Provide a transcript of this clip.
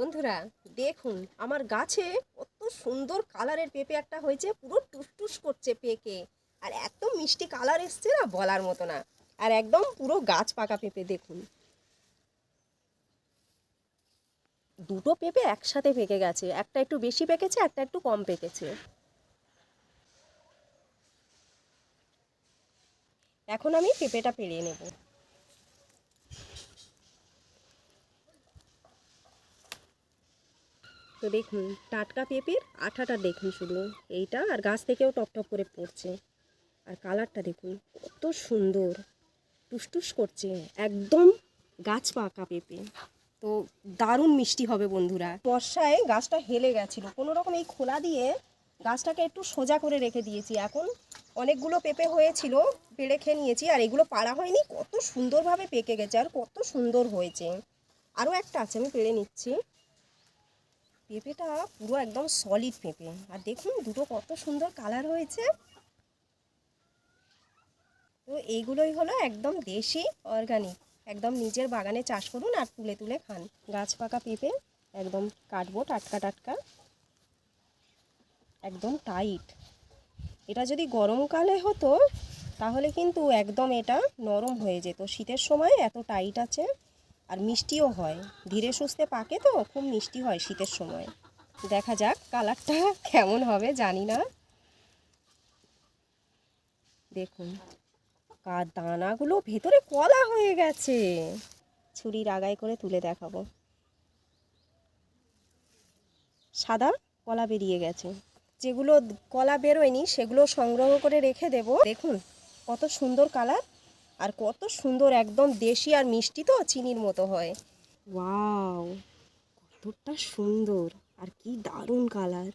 বন্ধুরা দেখুন আমার গাছে কত সুন্দর কালারের পেঁপে একটা হয়েছে, পুরো টুসটুস করছে পেকে। আর এত মিষ্টি কালার এসছে না বলার মতো না। আর একদম পুরো গাছ পাকা পেঁপে দেখুন, দুটো পেঁপে একসাথে পেকে গেছে, একটা একটু বেশি পেকেছে, একটা একটু কম পেকেছে। এখন আমি পেঁপেটা পেড়ে নেব। তো দেখুন টাটকা পেঁপের আঠাটা দেখুন, শুধু এইটা আর গাছ থেকেও টপ টপ করে পড়ছে। আর কালারটা দেখুন কত সুন্দর, টুসটুস করছে, একদম গাছ পাকা পেঁপে। তো দারুণ মিষ্টি হবে বন্ধুরা। বর্ষায় গাছটা হেলে গেছিলো, কোনো রকম এই খোলা দিয়ে গাছটাকে একটু সোজা করে রেখে দিয়েছি। এখন অনেকগুলো পেঁপে হয়েছিল, পেড়ে খেয়ে নিয়েছি। আর এগুলো পাড়া হয়নি, কত সুন্দরভাবে পেকে গেছে আর কত সুন্দর হয়েছে। আরও একটা আছে, আমি পেড়ে নিচ্ছি। পেঁপেটা পুরো একদম সলিড পেঁপে, আর দেখুন দুটো কত সুন্দর কালার হয়েছে। তো এইগুলোই হলো একদম দেশি অর্গানিক, একদম নিজের বাগানে চাষ করুন আর তুলে তুলে খান। গাছ পাকা পেঁপে একদম কাটবো টাটকা টাটকা, একদম টাইট। এটা যদি গরমকালে হতো তাহলে কিন্তু একদম এটা নরম হয়ে যেত, শীতের সময় এত টাইট আছে। আর মিষ্টিও হয়, ধীরে সুস্থে পাকে, তো খুব মিষ্টি হয় শীতের সময়। দেখা যাক কালারটা কেমন হবে জানি না। দেখুন দানাগুলো ভেতরে কলা হয়ে গেছে, ছুরির আগায় করে তুলে দেখাবো। সাদা কলা বেরিয়ে গেছে, যেগুলো কলা বেরোয়নি সেগুলো সংগ্রহ করে রেখে দেব। দেখুন কত সুন্দর কালার, আর কত সুন্দর একদম দেশি আর মিষ্টি, তো চিনির মতো হয়। ওয়াও, কতটা সুন্দর আর কি দারুণ কালার।